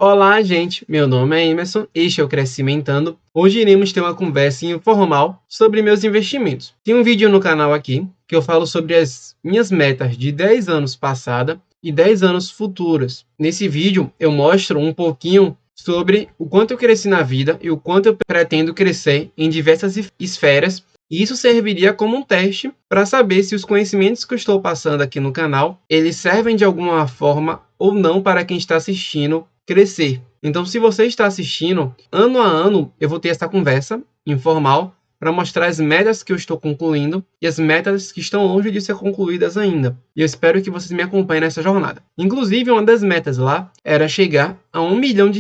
Olá, gente. Meu nome é Emerson, este é o Crescimentando. Hoje iremos ter uma conversa informal sobre meus investimentos. Tem um vídeo no canal aqui que eu falo sobre as minhas metas de 10 anos passada e 10 anos futuros. Nesse vídeo eu mostro um pouquinho sobre o quanto eu cresci na vida e o quanto eu pretendo crescer em diversas esferas. E isso serviria como um teste para saber se os conhecimentos que eu estou passando aqui no canal, eles servem de alguma forma ou não para quem está assistindo crescer. Então, se você está assistindo, ano a ano eu vou ter essa conversa informal para mostrar as metas que eu estou concluindo e as metas que estão longe de ser concluídas ainda. E eu espero que vocês me acompanhem nessa jornada. Inclusive, uma das metas lá era chegar a R$ 1 milhão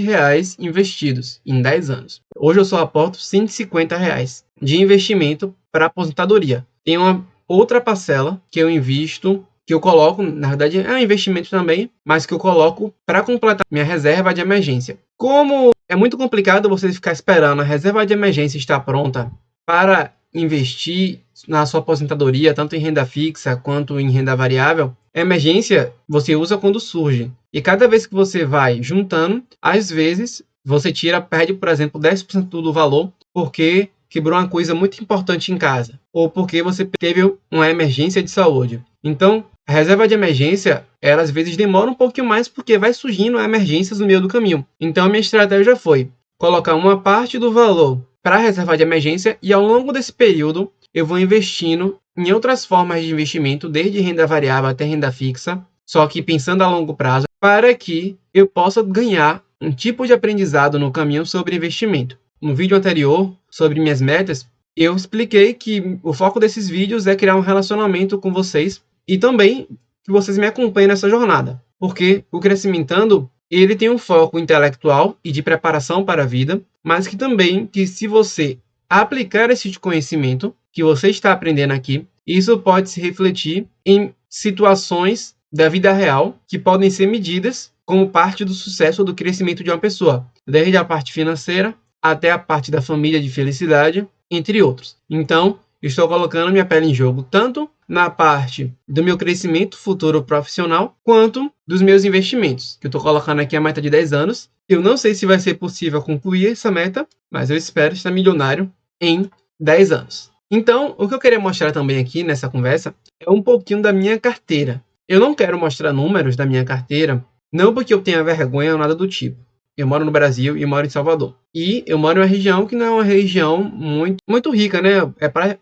investidos em 10 anos. Hoje eu só aporto R$ 150 de investimento para aposentadoria. Tem uma outra parcela que eu invisto, que eu coloco, na verdade é um investimento também, mas que eu coloco para completar minha reserva de emergência. Como é muito complicado você ficar esperando a reserva de emergência estar pronta para investir na sua aposentadoria, tanto em renda fixa quanto em renda variável, a emergência você usa quando surge. E cada vez que você vai juntando, às vezes você perde, por exemplo, 10% do valor, porque quebrou uma coisa muito importante em casa, ou porque você teve uma emergência de saúde. Então, a reserva de emergência, ela às vezes demora um pouquinho mais porque vai surgindo emergências no meio do caminho. Então, a minha estratégia foi colocar uma parte do valor para a reserva de emergência e ao longo desse período eu vou investindo em outras formas de investimento, desde renda variável até renda fixa, só que pensando a longo prazo, para que eu possa ganhar um tipo de aprendizado no caminho sobre investimento. No vídeo anterior, sobre minhas metas, eu expliquei que o foco desses vídeos é criar um relacionamento com vocês e também que vocês me acompanhem nessa jornada, porque o Crescimentando, ele tem um foco intelectual e de preparação para a vida, mas que também, que se você aplicar esse conhecimento que você está aprendendo aqui, isso pode se refletir em situações da vida real que podem ser medidas como parte do sucesso ou do crescimento de uma pessoa, desde a parte financeira até a parte da família de felicidade, entre outros. Então, estou colocando minha pele em jogo, tanto na parte do meu crescimento futuro profissional, quanto dos meus investimentos, que eu estou colocando aqui a meta de 10 anos. Eu não sei se vai ser possível concluir essa meta, mas eu espero estar milionário em 10 anos. Então, o que eu queria mostrar também aqui nessa conversa é um pouquinho da minha carteira. Eu não quero mostrar números da minha carteira, não porque eu tenha vergonha ou nada do tipo. Eu moro no Brasil e moro em Salvador. E eu moro em uma região que não é uma região muito rica, né?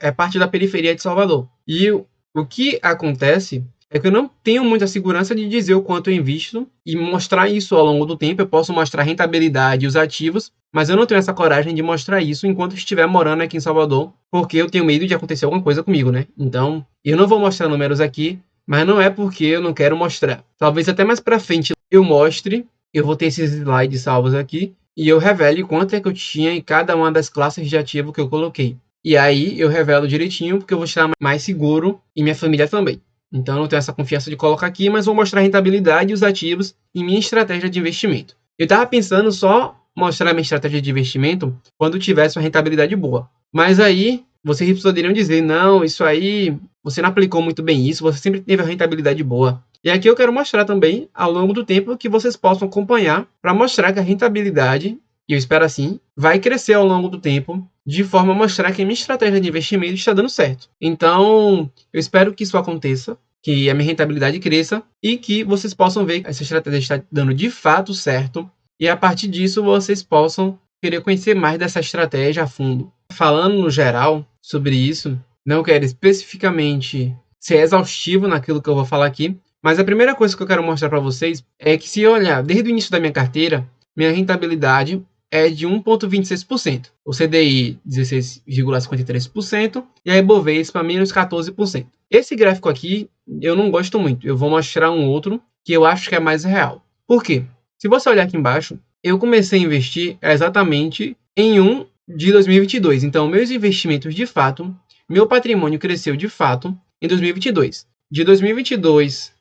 É parte da periferia de Salvador. E o que acontece é que eu não tenho muita segurança de dizer o quanto eu invisto e mostrar isso ao longo do tempo. Eu posso mostrar a rentabilidade e os ativos, mas eu não tenho essa coragem de mostrar isso enquanto estiver morando aqui em Salvador, porque eu tenho medo de acontecer alguma coisa comigo, né? Então, eu não vou mostrar números aqui, mas não é porque eu não quero mostrar. Talvez até mais pra frente eu mostre. Eu vou ter esses slides salvos aqui e eu revelo quanto é que eu tinha em cada uma das classes de ativo que eu coloquei. E aí eu revelo direitinho porque eu vou estar mais seguro e minha família também. Então eu não tenho essa confiança de colocar aqui, mas vou mostrar a rentabilidade e os ativos e minha estratégia de investimento. Eu estava pensando só mostrar a minha estratégia de investimento quando tivesse uma rentabilidade boa. Mas aí vocês poderiam dizer, não, isso aí, você não aplicou muito bem isso, você sempre teve a rentabilidade boa. E aqui eu quero mostrar também, ao longo do tempo, que vocês possam acompanhar para mostrar que a rentabilidade, e eu espero assim, vai crescer ao longo do tempo, de forma a mostrar que a minha estratégia de investimento está dando certo. Então, eu espero que isso aconteça, que a minha rentabilidade cresça e que vocês possam ver que essa estratégia está dando de fato certo e a partir disso vocês possam querer conhecer mais dessa estratégia a fundo. Falando no geral sobre isso, não quero especificamente ser exaustivo naquilo que eu vou falar aqui, mas a primeira coisa que eu quero mostrar para vocês é que se olhar desde o início da minha carteira, minha rentabilidade é de 1,26%. O CDI, 16,53% e a Ibovespa, menos 14%. Esse gráfico aqui, eu não gosto muito. Eu vou mostrar um outro que eu acho que é mais real. Por quê? Se você olhar aqui embaixo, eu comecei a investir exatamente em 1 de 2022. Então, meus investimentos de fato, meu patrimônio cresceu de fato em 2022. De 2022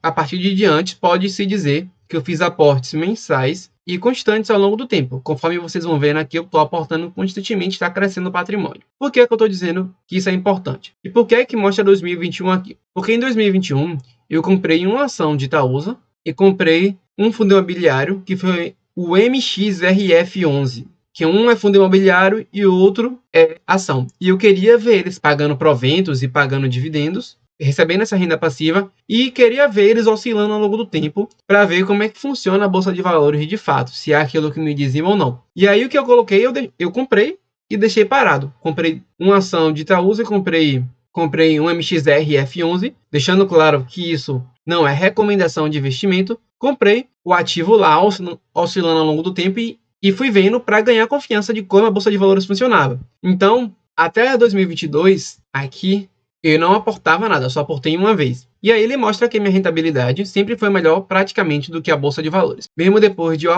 a partir de diante, pode-se dizer que eu fiz aportes mensais e constantes ao longo do tempo. Conforme vocês vão vendo aqui, eu estou aportando constantemente, está crescendo o patrimônio. Por que é que eu estou dizendo que isso é importante? E por que é que mostra 2021 aqui? Porque em 2021, eu comprei uma ação de Itaúsa e comprei um fundo imobiliário que foi o MXRF11, que um é fundo imobiliário e o outro é ação. E eu queria ver eles pagando proventos e pagando dividendos, recebendo essa renda passiva, e queria ver eles oscilando ao longo do tempo para ver como é que funciona a bolsa de valores de fato, se é aquilo que me diziam ou não. E aí o que eu coloquei, eu comprei e deixei parado. Comprei uma ação de Itaúsa e comprei um MXRF11, deixando claro que isso não é recomendação de investimento. Comprei o ativo lá oscilando ao longo do tempo e fui vendo para ganhar confiança de como a bolsa de valores funcionava. Então, até 2022, aqui eu não aportava nada, só aportei uma vez. E aí ele mostra que minha rentabilidade sempre foi melhor praticamente do que a bolsa de valores. Mesmo depois de eu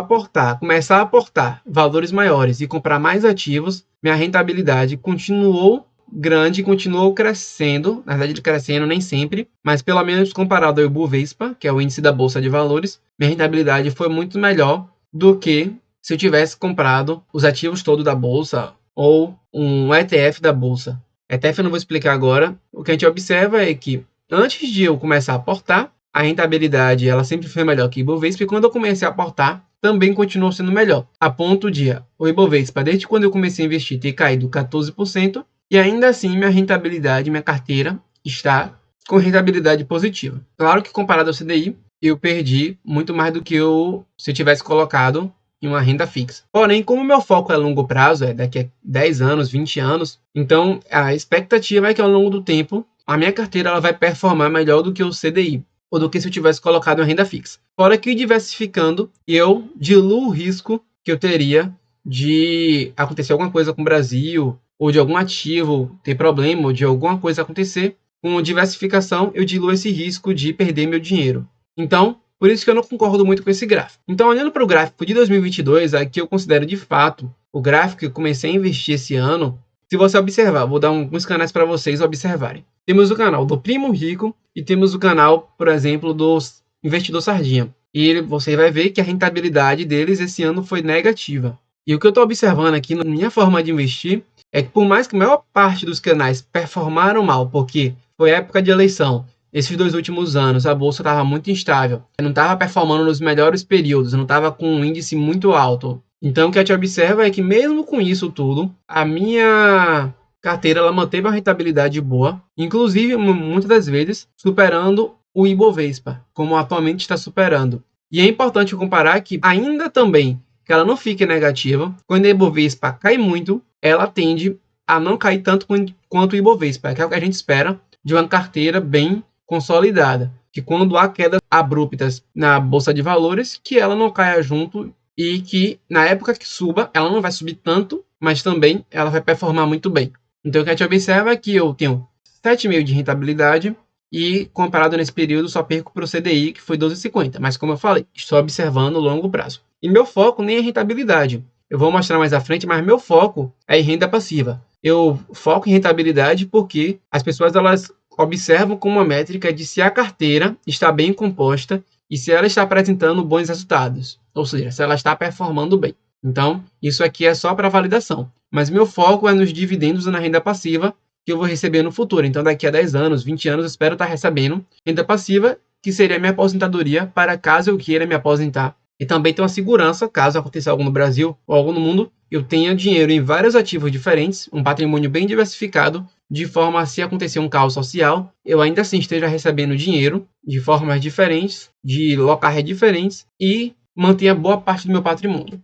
começar a aportar valores maiores e comprar mais ativos, minha rentabilidade continuou grande, continuou crescendo, na verdade crescendo nem sempre, mas pelo menos comparado ao Ibovespa, que é o índice da bolsa de valores, minha rentabilidade foi muito melhor do que se eu tivesse comprado os ativos todos da bolsa ou um ETF da bolsa. ETF eu não vou explicar agora. O que a gente observa é que antes de eu começar a aportar, a rentabilidade ela sempre foi melhor que o Ibovespa, e quando eu comecei a aportar, também continuou sendo melhor. A ponto de o Ibovespa, desde quando eu comecei a investir, ter caído 14%, e ainda assim minha rentabilidade, minha carteira, está com rentabilidade positiva. Claro que comparado ao CDI, eu perdi muito mais do que se eu tivesse colocado em uma renda fixa. Porém, como meu foco é longo prazo, é daqui a 10 anos, 20 anos, então a expectativa é que ao longo do tempo, a minha carteira ela vai performar melhor do que o CDI, ou do que se eu tivesse colocado em renda fixa. Fora que diversificando, eu diluo o risco que eu teria de acontecer alguma coisa com o Brasil, ou de algum ativo ter problema, ou de alguma coisa acontecer. Com diversificação, eu diluo esse risco de perder meu dinheiro. Então, por isso que eu não concordo muito com esse gráfico. Então, olhando para o gráfico de 2022, aqui eu considero de fato o gráfico que eu comecei a investir esse ano. Se você observar, vou dar alguns canais para vocês observarem. Temos o canal do Primo Rico e temos o canal, por exemplo, do Investidor Sardinha. E você vai ver que a rentabilidade deles esse ano foi negativa. E o que eu estou observando aqui na minha forma de investir é que por mais que a maior parte dos canais performaram mal, porque foi época de eleição, esses 2 últimos anos a bolsa estava muito instável, não estava performando nos melhores períodos, não estava com um índice muito alto. Então o que a gente observa é que mesmo com isso tudo, a minha carteira ela manteve uma rentabilidade boa, inclusive muitas das vezes superando o Ibovespa, como atualmente está superando. E é importante comparar que ainda também que ela não fique negativa, quando a Ibovespa cai muito, ela tende a não cair tanto quanto o Ibovespa, que é o que a gente espera de uma carteira bem consolidada, que quando há quedas abruptas na bolsa de valores, que ela não caia junto e que na época que suba, ela não vai subir tanto, mas também ela vai performar muito bem. Então o que a gente observa é que eu tenho 7,5% de rentabilidade e comparado nesse período só perco para o CDI, que foi 12,50, mas como eu falei, estou observando o longo prazo. E meu foco nem é rentabilidade. Eu vou mostrar mais à frente, mas meu foco é em renda passiva. Eu foco em rentabilidade porque as pessoas elas observam como uma métrica de se a carteira está bem composta e se ela está apresentando bons resultados, ou seja, se ela está performando bem. Então, isso aqui é só para validação. Mas meu foco é nos dividendos e na renda passiva que eu vou receber no futuro. Então, daqui a 10 anos, 20 anos, eu espero estar recebendo renda passiva, que seria a minha aposentadoria para caso eu queira me aposentar. E também ter uma segurança, caso aconteça algo no Brasil ou algo no mundo, eu tenha dinheiro em vários ativos diferentes, um patrimônio bem diversificado, de forma a se acontecer um caos social, eu ainda assim esteja recebendo dinheiro de formas diferentes, de locais diferentes e mantenha boa parte do meu patrimônio.